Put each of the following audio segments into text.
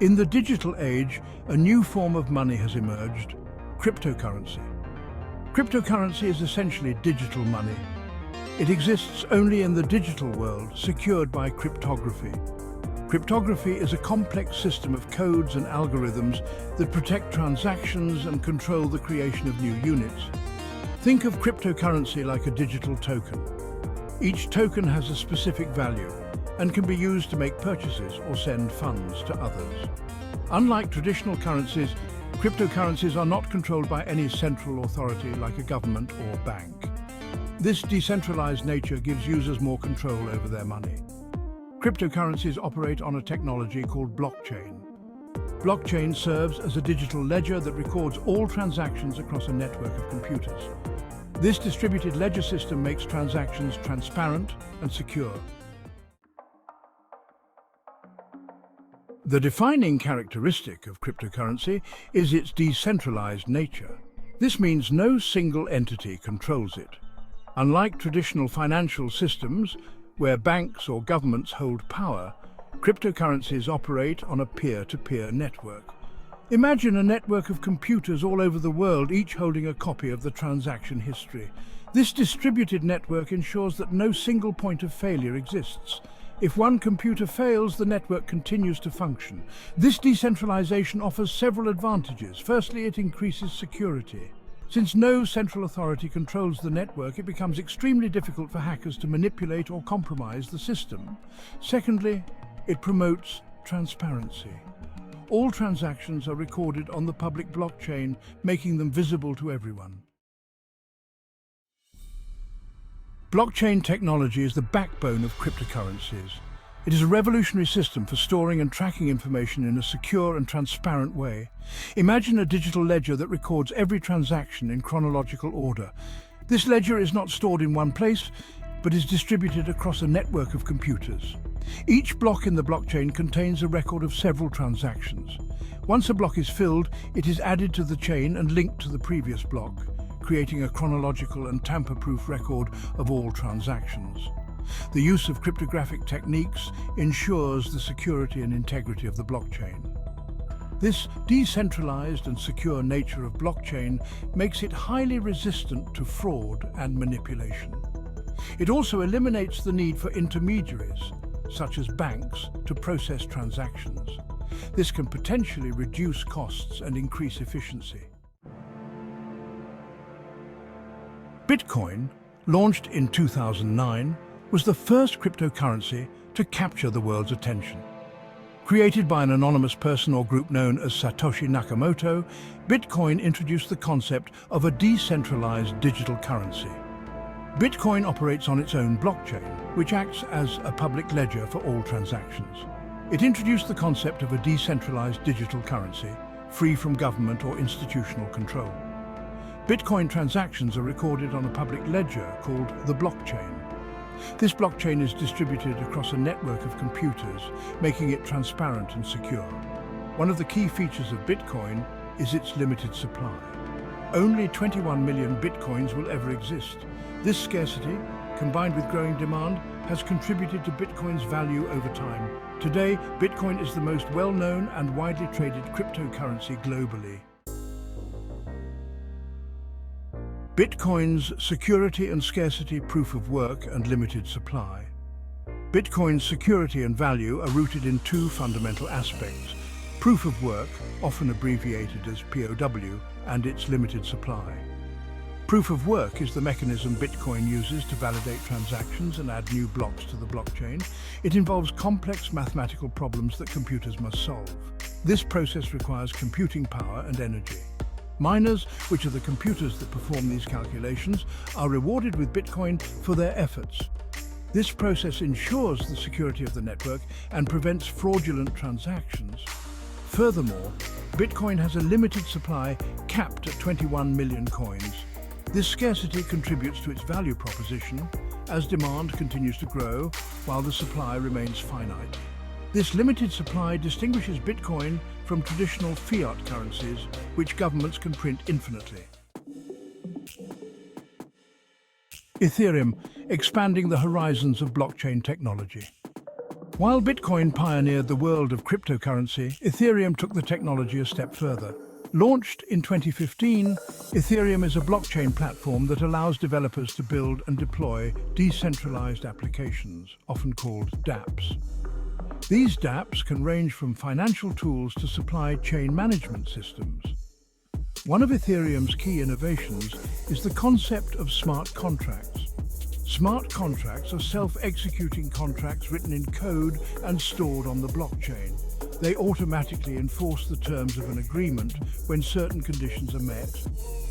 In the digital age, a new form of money has emerged: cryptocurrency. Cryptocurrency is essentially digital money. It exists only in the digital world, secured by cryptography. Cryptography is a complex system of codes and algorithms that protect transactions and control the creation of new units. Think of cryptocurrency like a digital token. Each token has a specific value and can be used to make purchases or send funds to others. Unlike traditional currencies, cryptocurrencies are not controlled by any central authority like a government or bank. This decentralized nature gives users more control over their money. Cryptocurrencies operate on a technology called blockchain. Blockchain serves as a digital ledger that records all transactions across a network of computers. This distributed ledger system makes transactions transparent and secure. The defining characteristic of cryptocurrency is its decentralized nature. This means no single entity controls it. Unlike traditional financial systems, where banks or governments hold power, cryptocurrencies operate on a peer-to-peer network. Imagine a network of computers all over the world, each holding a copy of the transaction history. This distributed network ensures that no single point of failure exists. If one computer fails, the network continues to function. This decentralization offers several advantages. Firstly, it increases security. Since no central authority controls the network, it becomes extremely difficult for hackers to manipulate or compromise the system. Secondly, it promotes transparency. All transactions are recorded on the public blockchain, making them visible to everyone. Blockchain technology is the backbone of cryptocurrencies. It is a revolutionary system for storing and tracking information in a secure and transparent way. Imagine a digital ledger that records every transaction in chronological order. This ledger is not stored in one place, but is distributed across a network of computers. Each block in the blockchain contains a record of several transactions. Once a block is filled, it is added to the chain and linked to the previous block, creating a chronological and tamper-proof record of all transactions. The use of cryptographic techniques ensures the security and integrity of the blockchain. This decentralized and secure nature of blockchain makes it highly resistant to fraud and manipulation. It also eliminates the need for intermediaries, such as banks, to process transactions. This can potentially reduce costs and increase efficiency. Bitcoin, launched in 2009, was the first cryptocurrency to capture the world's attention. Created by an anonymous person or group known as Satoshi Nakamoto, Bitcoin introduced the concept of a decentralized digital currency. Bitcoin operates on its own blockchain, which acts as a public ledger for all transactions. It introduced the concept of a decentralized digital currency, free from government or institutional control. Bitcoin transactions are recorded on a public ledger called the blockchain. This blockchain is distributed across a network of computers, making it transparent and secure. One of the key features of Bitcoin is its limited supply. Only 21 million Bitcoins will ever exist. This scarcity, combined with growing demand, has contributed to Bitcoin's value over time. Today, Bitcoin is the most well-known and widely traded cryptocurrency globally. Bitcoin's security and scarcity, proof of work and limited supply. Bitcoin's security and value are rooted in two fundamental aspects: proof of work, often abbreviated as POW, and its limited supply. Proof of work is the mechanism Bitcoin uses to validate transactions and add new blocks to the blockchain. It involves complex mathematical problems that computers must solve. This process requires computing power and energy. Miners, which are the computers that perform these calculations, are rewarded with Bitcoin for their efforts. This process ensures the security of the network and prevents fraudulent transactions. Furthermore, Bitcoin has a limited supply capped at 21 million coins. This scarcity contributes to its value proposition as demand continues to grow while the supply remains finite. This limited supply distinguishes Bitcoin from traditional fiat currencies, which governments can print infinitely. Ethereum, expanding the horizons of blockchain technology. While Bitcoin pioneered the world of cryptocurrency, Ethereum took the technology a step further. Launched in 2015, Ethereum is a blockchain platform that allows developers to build and deploy decentralized applications, often called dApps. These dApps can range from financial tools to supply chain management systems. One of Ethereum's key innovations is the concept of smart contracts. Smart contracts are self-executing contracts written in code and stored on the blockchain. They automatically enforce the terms of an agreement when certain conditions are met.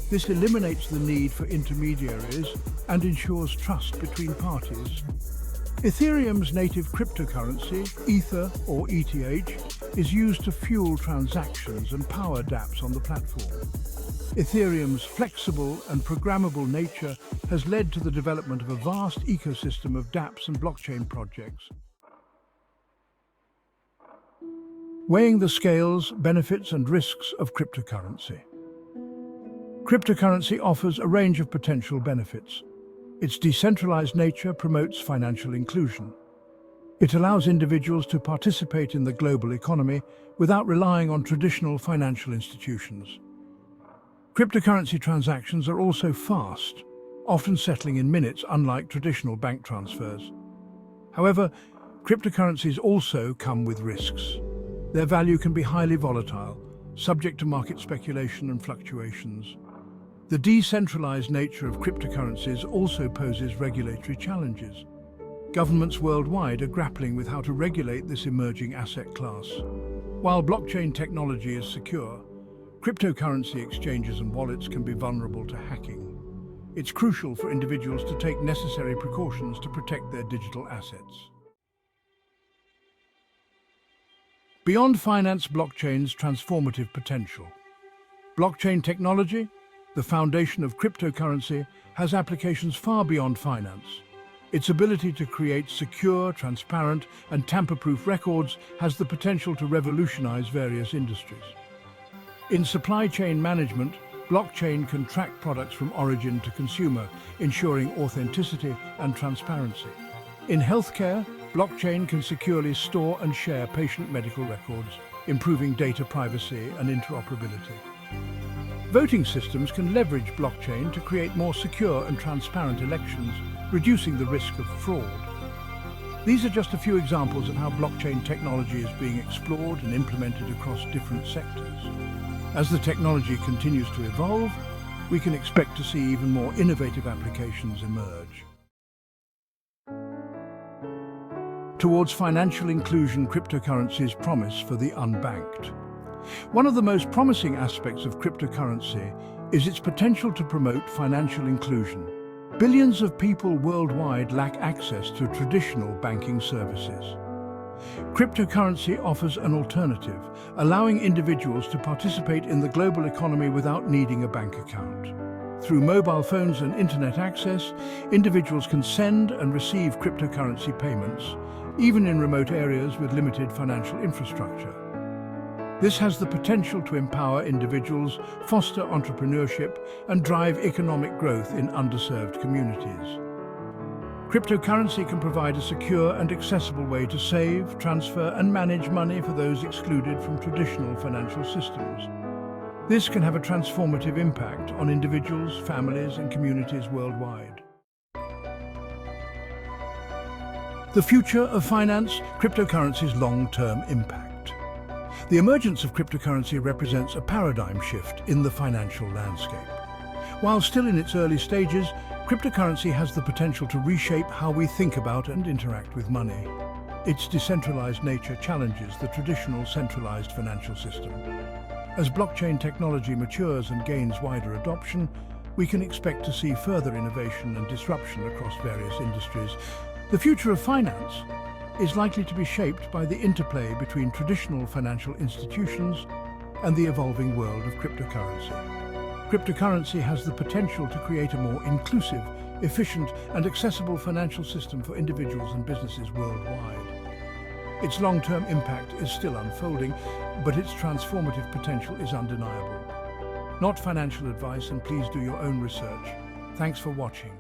This eliminates the need for intermediaries and ensures trust between parties. Ethereum's native cryptocurrency, Ether or ETH, is used to fuel transactions and power dApps on the platform. Ethereum's flexible and programmable nature has led to the development of a vast ecosystem of dApps and blockchain projects. Weighing the scales, benefits and risks of cryptocurrency. Cryptocurrency offers a range of potential benefits. Its decentralized nature promotes financial inclusion. It allows individuals to participate in the global economy without relying on traditional financial institutions. Cryptocurrency transactions are also fast, often settling in minutes, unlike traditional bank transfers. However, cryptocurrencies also come with risks. Their value can be highly volatile, subject to market speculation and fluctuations. The decentralized nature of cryptocurrencies also poses regulatory challenges. Governments worldwide are grappling with how to regulate this emerging asset class. While blockchain technology is secure, cryptocurrency exchanges and wallets can be vulnerable to hacking. It's crucial for individuals to take necessary precautions to protect their digital assets. Beyond finance, blockchain's transformative potential. Blockchain technology, the foundation of cryptocurrency, has applications far beyond finance. Its ability to create secure, transparent, and tamper-proof records has the potential to revolutionize various industries. In supply chain management, blockchain can track products from origin to consumer, ensuring authenticity and transparency. In healthcare, blockchain can securely store and share patient medical records, improving data privacy and interoperability. Voting systems can leverage blockchain to create more secure and transparent elections, reducing the risk of fraud. These are just a few examples of how blockchain technology is being explored and implemented across different sectors. As the technology continues to evolve, we can expect to see even more innovative applications emerge. Towards financial inclusion, cryptocurrencies promise for the unbanked. One of the most promising aspects of cryptocurrency is its potential to promote financial inclusion. Billions of people worldwide lack access to traditional banking services. Cryptocurrency offers an alternative, allowing individuals to participate in the global economy without needing a bank account. Through mobile phones and internet access, individuals can send and receive cryptocurrency payments, even in remote areas with limited financial infrastructure. This has the potential to empower individuals, foster entrepreneurship, and drive economic growth in underserved communities. Cryptocurrency can provide a secure and accessible way to save, transfer, and manage money for those excluded from traditional financial systems. This can have a transformative impact on individuals, families, and communities worldwide. The future of finance, cryptocurrency's long-term impact. The emergence of cryptocurrency represents a paradigm shift in the financial landscape. While still in its early stages, cryptocurrency has the potential to reshape how we think about and interact with money. Its decentralized nature challenges the traditional centralized financial system. As blockchain technology matures and gains wider adoption, we can expect to see further innovation and disruption across various industries. The future of finance is likely to be shaped by the interplay between traditional financial institutions and the evolving world of cryptocurrency. Cryptocurrency has the potential to create a more inclusive, efficient, and accessible financial system for individuals and businesses worldwide. Its long-term impact is still unfolding, but its transformative potential is undeniable. Not financial advice, and please do your own research. Thanks for watching.